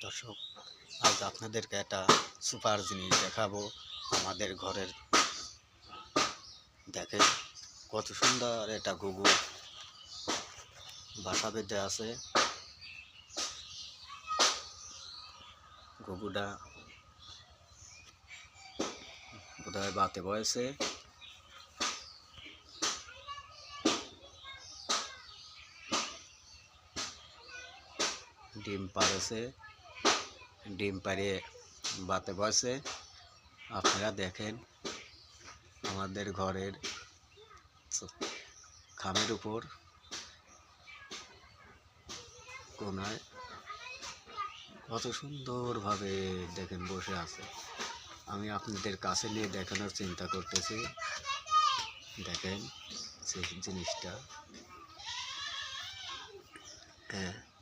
দর্শক, আজ আপনাদেরকে একটা সুপার জিনিস দেখাবো। আমাদের ঘরের দেখেন কত সুন্দর এটা ঘুঘু বাসা বেঁধে আছে। ঘুঘুটা বোধহয় বাতে বয়েছে। ডিম পাড়েছে, ডিম পাড়িয়ে বাতে বসে। আপনারা দেখেন আমাদের ঘরের খামের উপর কোনায় কত সুন্দরভাবে দেখেন বসে আছে। আমি আপনাদের কাছে নিয়ে দেখানোর চিন্তা করতেছি। দেখেন সেই জিনিসটা। হ্যাঁ।